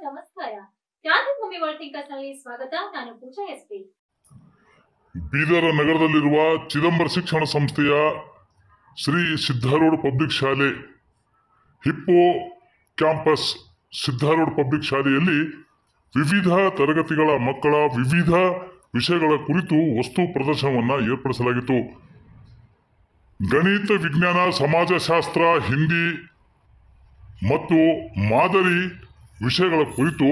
ನಮಸ್ಕಾರ. ಕ್ರಾಂತಿಭೂಮಿ world thinkers ನಲ್ಲಿ ಸ್ವಾಗತ. ನಾನು ಪೂಜಾ ಎಸ್ಪಿ. ಬೀದರ ನಗರದಲ್ಲಿರುವ ಚಿದಂಬರ ಶಿಕ್ಷಣ ಸಂಸ್ಥೆಯ ಶ್ರೀ ಸಿದ್ಧಾರೂಢ ಪಬ್ಲಿಕ್ ಶಾಲೆ ಹಿಪ್ಪೋ ಕ್ಯಾಂಪಸ್ ಸಿದ್ಧಾರೂಢ ಪಬ್ಲಿಕ್ ಶಾಲೆಯಲ್ಲಿ ವಿವಿಧ ತರಗತಿಗಳ ಮಕ್ಕಳ ವಿವಿಧ ವಿಷಯಗಳ ಕುರಿತು ವಸ್ತು ಪ್ರದರ್ಶನವನ್ನು ಏರ್ಪಡಿಸಲಾಗಿತ್ತು. ಗಣಿತ, ವಿಜ್ಞಾನ, ಸಮಾಜಶಾಸ್ತ್ರ, ಹಿಂದಿ ಮತ್ತು ಮಾದರಿ ವಿಷಯಗಳ ಕುರಿತು,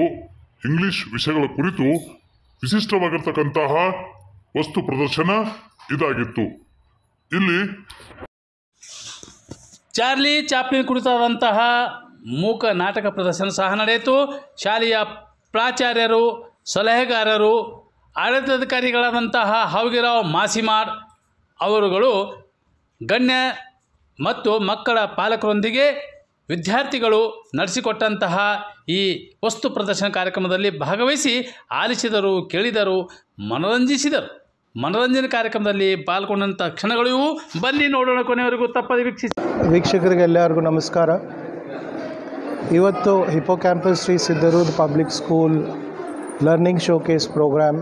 ಇಂಗ್ಲಿಷ್ ವಿಷಯಗಳ ಕುರಿತು ವಿಶಿಷ್ಟವಾಗಿರ್ತಕ್ಕಂತಹ ವಸ್ತು ಪ್ರದರ್ಶನ ಇದಾಗಿತ್ತು. ಇಲ್ಲಿ ಚಾರ್ಲಿ ಚಾಪ್ಲಿನ್ ಕುರಿತಾದಂತಹ ಮೂಕ ನಾಟಕ ಪ್ರದರ್ಶನ ಸಹ ನಡೆಯಿತು. ಶಾಲೆಯ ಪ್ರಾಚಾರ್ಯರು, ಸಲಹೆಗಾರರು, ಆಡಳಿತಾಧಿಕಾರಿಗಳಾದಂತಹ ಹಾವಗಿರಾವ್ ಮಾಸಿಮಾಡ್ ಅವರುಗಳು ಗಣ್ಯ ಮತ್ತು ಮಕ್ಕಳ ಪಾಲಕರೊಂದಿಗೆ ವಿದ್ಯಾರ್ಥಿಗಳು ನಡೆಸಿಕೊಟ್ಟಂತಹ ಈ ವಸ್ತು ಪ್ರದರ್ಶನ ಕಾರ್ಯಕ್ರಮದಲ್ಲಿ ಭಾಗವಹಿಸಿ ಆಲಿಸಿದರು, ಕೇಳಿದರು, ಮನರಂಜಿಸಿದರು. ಮನರಂಜನೆ ಕಾರ್ಯಕ್ರಮದಲ್ಲಿ ಪಾಲ್ಗೊಂಡಂಥ ಕ್ಷಣಗಳು ಇವು. ಬನ್ನಿ ನೋಡೋಣ, ಕೊನೆಯವರೆಗೂ ತಪ್ಪದೆ ವೀಕ್ಷಿಸಿ. ವೀಕ್ಷಕರಿಗೆ ಎಲ್ಲರಿಗೂ ನಮಸ್ಕಾರ. ಇವತ್ತು hippo campus Shri Siddharudha public school learning showcase program.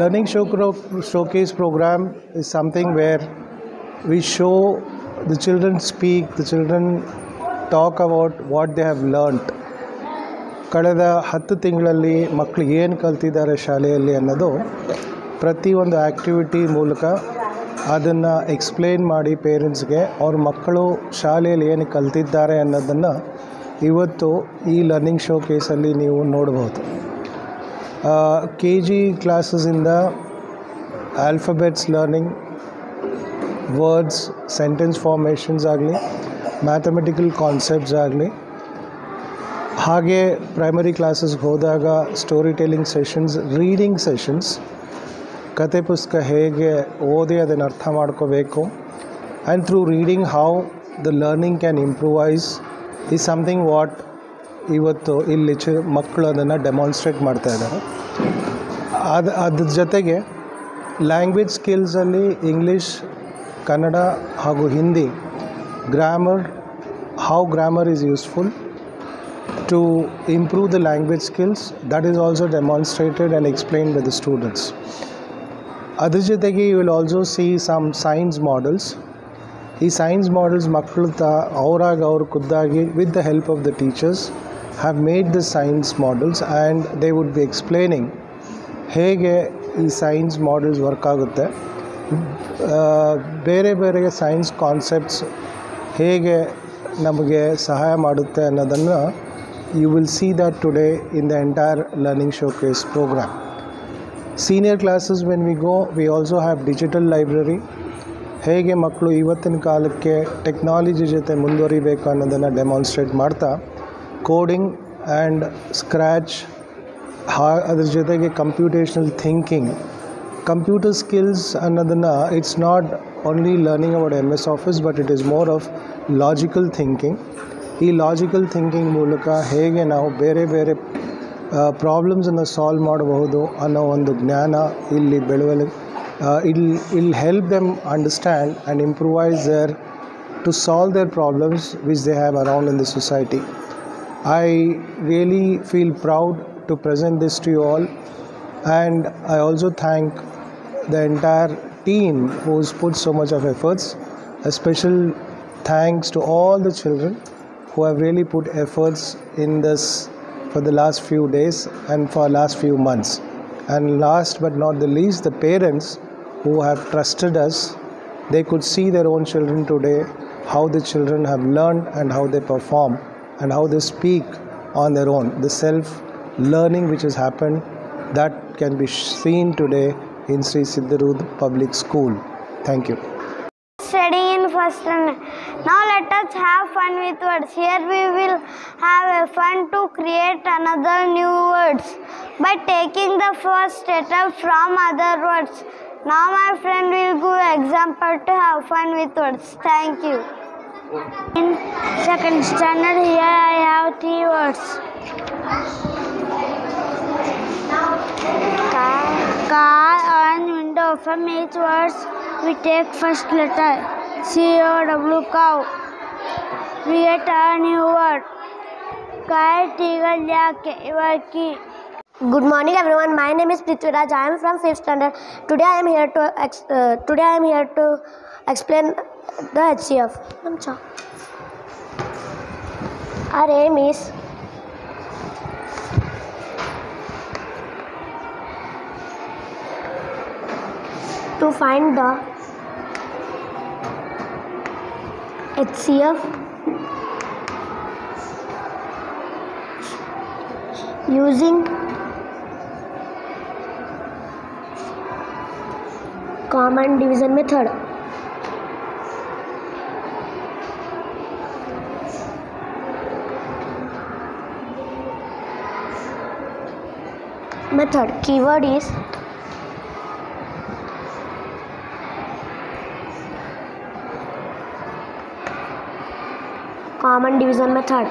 Learning showcase program is something where we show the children speak, the children talk about what they have learnt. ಕಳೆದ 10 ತಿಂಗಳಲ್ಲಿ ಮಕ್ಕಳು ಏನು ಕಲ್ತಿದ್ದಾರೆ ಶಾಲೆಯಲ್ಲಿ ಅನ್ನೋದು ಪ್ರತಿಯೊಂದು ಆ್ಯಕ್ಟಿವಿಟಿ ಮೂಲಕ ಅದನ್ನು ಎಕ್ಸ್ಪ್ಲೇನ್ ಮಾಡಿ ಪೇರೆಂಟ್ಸ್ಗೆ ಅವ್ರ ಮಕ್ಕಳು ಶಾಲೆಯಲ್ಲಿ ಏನು ಕಲ್ತಿದ್ದಾರೆ ಅನ್ನೋದನ್ನು ಇವತ್ತು ಈ ಲರ್ನಿಂಗ್ ಶೋಕೇಸಲ್ಲಿ ನೀವು ನೋಡ್ಬೋದು. KG ಕ್ಲಾಸಸ್ಸಿಂದ alphabets learning, words, sentence formations ಆಗಲಿ, ಮ್ಯಾಥಮೆಟಿಕಲ್ ಕಾನ್ಸೆಪ್ಟ್ಸ್ ಆಗಲಿ, ಹಾಗೆ ಪ್ರೈಮರಿ ಕ್ಲಾಸಸ್ಗೆ ಹೋದಾಗ story telling sessions, reading sessions, ಕತೆ ಪುಸ್ತಕ ಹೇಗೆ ಓದಿ ಅದನ್ನು ಅರ್ಥ ಮಾಡ್ಕೋಬೇಕು, and through reading how the learning can improvise is something what ಇವತ್ತು ಇಲ್ಲಿ ಮಕ್ಕಳು ಅದನ್ನು ಡೆಮಾನ್ಸ್ಟ್ರೇಟ್ ಮಾಡ್ತಾ ಇದ್ದಾರೆ. ಅದ್ರ ಜೊತೆಗೆ ಲ್ಯಾಂಗ್ವೇಜ್ ಸ್ಕಿಲ್ಸಲ್ಲಿ ಇಂಗ್ಲೀಷ್, ಕನ್ನಡ ಹಾಗೂ Hindi grammar, how grammar is useful to improve the language skills, that is also demonstrated and explained by the students. ಅದ್ರ ಜೊತೆಗೆ you will also see some science models. ಈ ಸೈನ್ಸ್ ಮಾಡೆಲ್ಸ್ ಮಕ್ಕಳು ಅವರಾಗಿ ಅವ್ರ ಖುದ್ದಾಗಿ with the help of the teachers have made the science models and they would be explaining ಹೇಗೆ ಈ science models work ಆಗುತ್ತೆ, ಬೇರೆ ಬೇರೆ ಸೈನ್ಸ್ ಕಾನ್ಸೆಪ್ಟ್ಸ್ ಹೇಗೆ ನಮಗೆ ಸಹಾಯ ಮಾಡುತ್ತೆ ಅನ್ನೋದನ್ನು you will see that today in the entire learning showcase program. Senior classes when we go, we also have digital library. ಹೇಗೆ ಮಕ್ಕಳು ಇವತ್ತಿನ ಕಾಲಕ್ಕೆ ಟೆಕ್ನಾಲಜಿ ಜೊತೆ ಮುಂದುವರಿಬೇಕು ಅನ್ನೋದನ್ನು ಡೆಮಾನ್ಸ್ಟ್ರೇಟ್ ಮಾಡ್ತಾ ಕೋಡಿಂಗ್ ಆ್ಯಂಡ್ ಸ್ಕ್ರ್ಯಾಚ್, ಅದ್ರ ಜೊತೆಗೆ ಕಂಪ್ಯೂಟೇಷನಲ್ ಥಿಂಕಿಂಗ್, ಕಂಪ್ಯೂಟರ್ ಸ್ಕಿಲ್ಸ್ ಅನ್ನೋದನ್ನು it's not only learning about MS office but it is more of logical thinking. ಈ ಲಾಜಿಕಲ್ ಥಿಂಕಿಂಗ್ ಮೂಲಕ ಹೇಗೆ ನಾವು ಬೇರೆ ಬೇರೆ ಪ್ರಾಬ್ಲಮ್ಸನ್ನು ಸಾಲ್ವ್ ಮಾಡಬಹುದು ಅನ್ನೋ ಒಂದು ಜ್ಞಾನ ಇಲ್ಲಿ ಬೆಳೆಯಲು will help them understand and improvise their to solve their problems which they have around in the society. I really feel proud to present this to you all, and I also thank the entire team who's put so much of efforts. A special thanks to all the children who have really put efforts in this for the last few days and for last few months. And last but not the least, the parents who have trusted us. They could see their own children today, how the children have learned and how they perform and how they speak on their own. The self-learning which has happened, that can be seen today in Sri Siddharooda Public School. Thank you. Studying in first standard. Now let us have fun with words. Here we will have a fun to create another new words by taking the first step from other words. Now my friend will give example to have fun with words. Thank you. In second standard, here I have 3 words. Car and window. From each words we take first letter. COW, cow. We get a new word. Good morning, everyone. My name is Prithviraj. I am from 5th standard. Today I am here to explain the HCF. Our aim is to find the HCF using common division method. Keyword is common division method.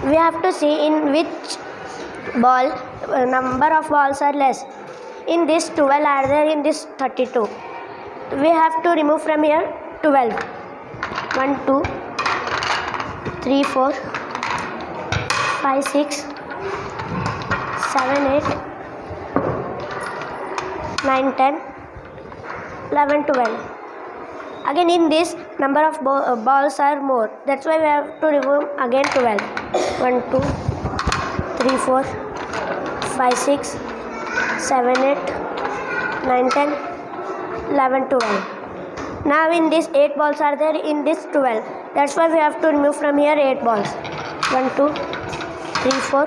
We have to see in which ball number of balls are less. In this 12 are there, in this 32. We have to remove from here 12. 1, 2, 3, 4, 5, 6, 7, 8, 9, 10, 11, 12. Again in this number of balls are more. That's why we have to remove again 12. 1, 2, 3, 4, 5, 6, 7, 8, 9, 10, 11, 12. Now in this 8 balls are there, in this 12. That's why we have to remove from here 8 balls. 1, 2, 3, 4,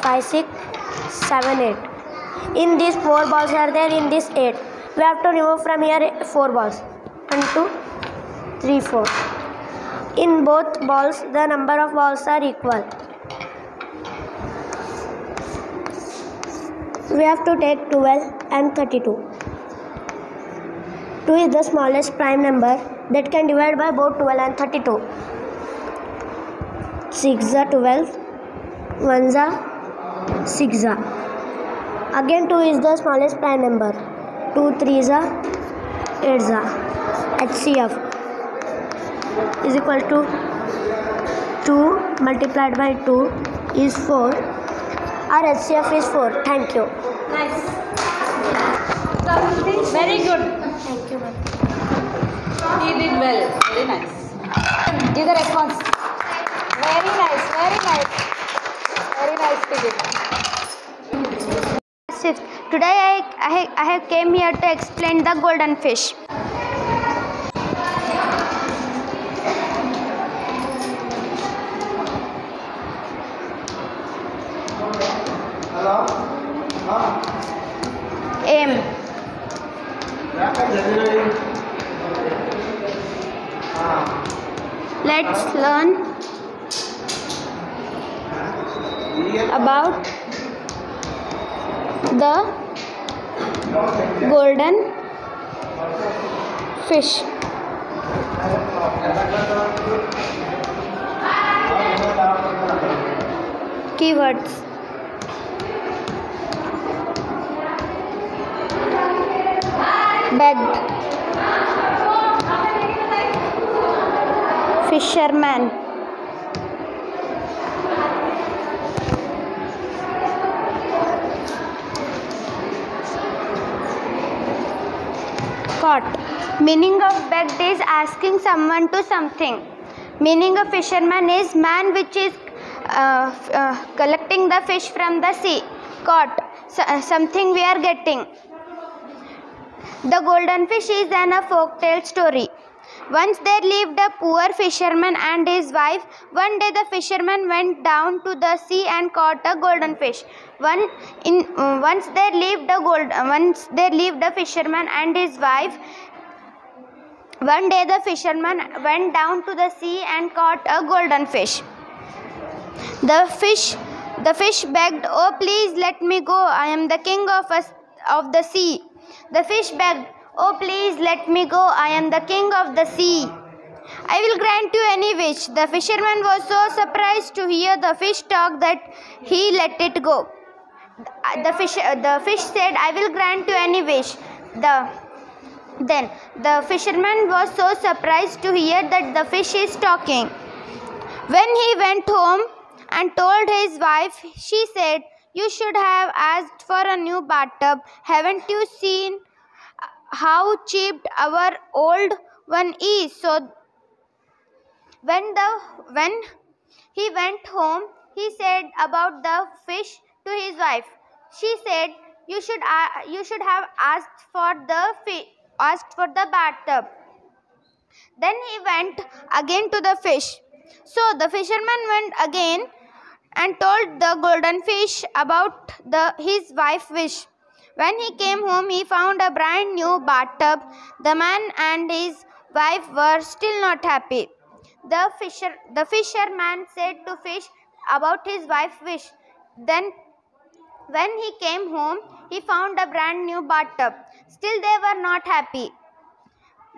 5, 6, 7, 8. In these 4 balls are there, in this 8. We have to remove from here 4 balls. 1, 2, 3, 4. In both balls, the number of balls are equal. We have to take 12 and 32. 2 is the smallest prime number that can divide by both 12 and 32. 6 are 12, 1 are 6 are. Again 2 is the smallest prime number. 2 3 are 8 are. HCF is equal to 2 multiplied by 2 is 4. Our HCF is 4. Thank you. Nice. Very good. Thank you, ma'am. He did well. Very nice. Give the response. Very nice. Very nice. Very nice, Philip. Fifth. Today I have came here to explain the golden fish. Aim. Let's learn about the golden fish. Keywords. Begged. Fisherman. Caught. Meaning of begged is asking someone to something. Meaning of fisherman is man which is collecting the fish from the sea. Caught. Something we are getting. The golden fish is a folktale story. Once there lived a poor fisherman and his wife. One day the fisherman went down to the sea and caught a golden fish. Once there lived a fisherman and his wife. One day the fisherman went down to the sea and caught a golden fish. The fish begged, "Oh, please let me go. I am the king of the sea." The fish begged, "Oh, please let me go. I am the king of the sea." I will grant you any wish. The fisherman was so surprised to hear the fish talk that he let it go. The fish said, I will grant you any wish. Then the fisherman was so surprised to hear that the fish is talking. When he went home and told his wife, she said, you should have asked for a new bathtub. Haven't you seen how cheap our old one is? So when he went home, he said about the fish to his wife. She said, you should have asked for the bathtub. Then he went again to the fish. So the fisherman went again and told the golden fish about his wife's wish. When he came home, he found a brand new bathtub. The man and his wife were still not happy. The fisherman said to fish about his wife's wish. Then when he came home, he found a brand new bathtub. Still they were not happy.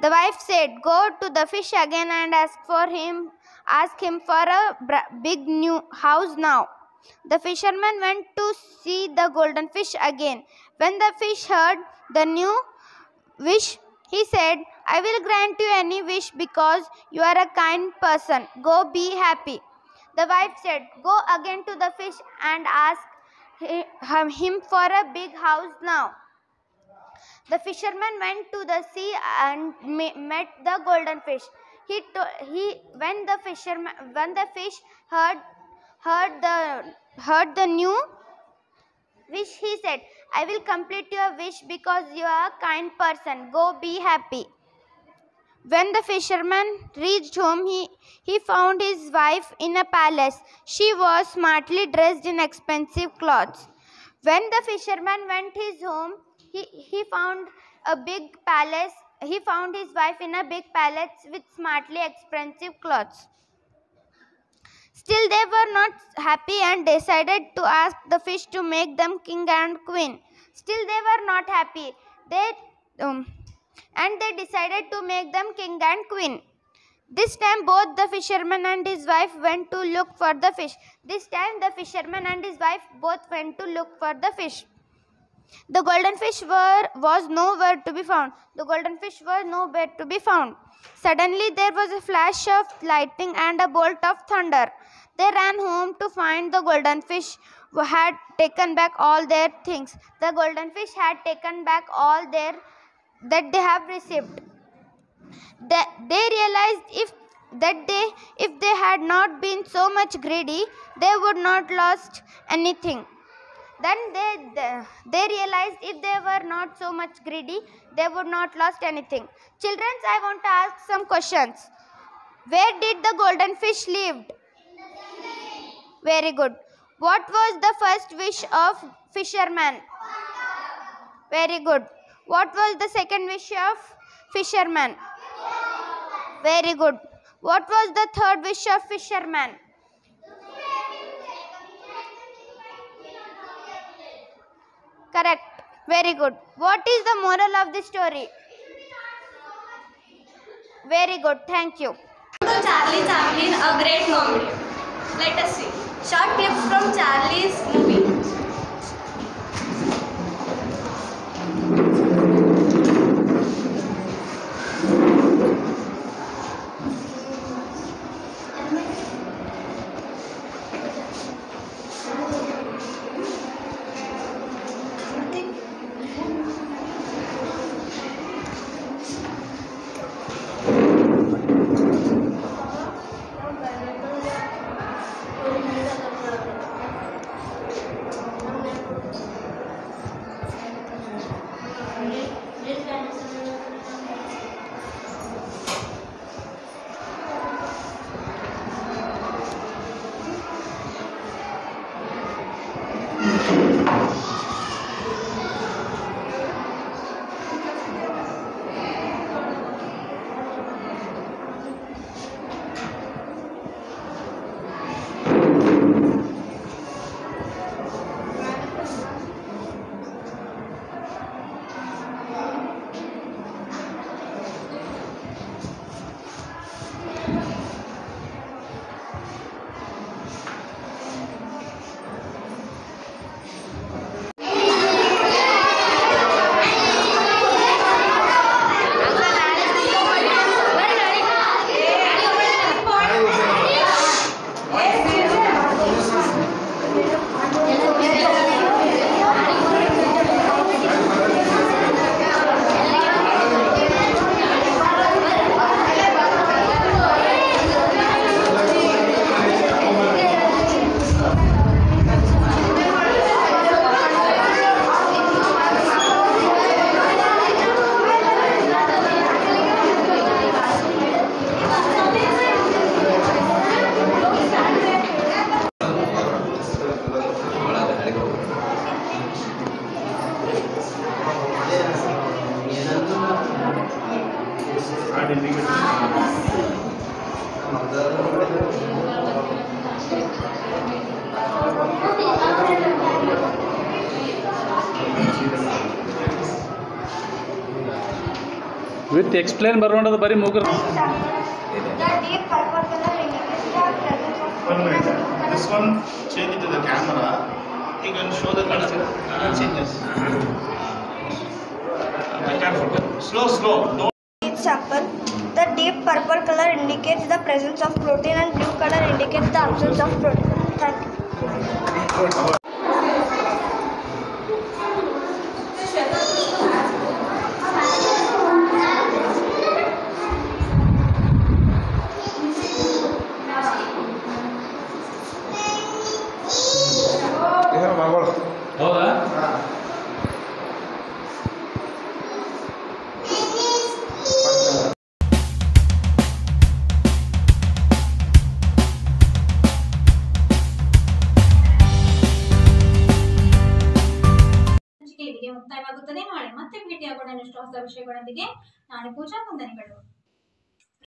The wife said, go to the fish again and ask him for a big new house now. The fisherman went to see the golden fish again. When the fish heard the new wish, he said, I will grant you any wish because you are a kind person. Go be happy. The wife said, go again to the fish and ask him for a big house now. The fisherman went to the sea and met the golden fish. When the fish heard the new wish, he said, I will complete your wish because you are a kind person. Go be happy. When the fisherman reached home, he found his wife in a palace. She was smartly dressed in expensive clothes. When the fisherman went his home, he found a big palace. He found his wife in a big palace with smartly expensive clothes. Still they were not happy and decided to ask the fish to make them king and queen. Still they were not happy. And they decided to make them king and queen. This time both the fisherman and his wife went to look for the fish. This time the fisherman and his wife both went to look for the fish. The golden fish was nowhere to be found. The golden fish was nowhere to be found. Suddenly there was a flash of lightning and a bolt of thunder. They ran home to find the golden fish had taken back all their things. The golden fish had taken back all that they have received. They realized if they had not been so much greedy, they would not lost anything. Then they realized if they were not so much greedy, they would not lost anything. Children, I want to ask some questions. Where did the golden fish lived? Very good. What was the first wish of fisherman? Very good. What was the second wish of fisherman? Very good. What was the third wish of fisherman? Correct. Very good. What is the moral of the story? Very good. Thank you. Charlie Chaplin, a great movie. Let us see. Short clips from Charlie's movie. With explain ಬರೋಣದು ಬರೀ ಮುಗ್ರ. The deep purple color indicates the presence of One minute. This one, change it to the camera. You can show the color changes. Be careful. Slow, slow. Don't. sample. The deep purple color indicates the presence of protein and blue color indicates the absence of protein. Thank you. ಹೌದಾ? ಇಲ್ಲಿಗೆ ಮುಕ್ತಾಯವಾಗುತ್ತದೆ. ನಾಳೆ ಮತ್ತೆ ಭೇಟಿಯಾಗೋಣ ಇನ್ನಷ್ಟು ಹೊಸ ವಿಷಯಗಳೊಂದಿಗೆ. ನಾಳೆ ಪೂಜಾ ವಂದನೆಗಳು.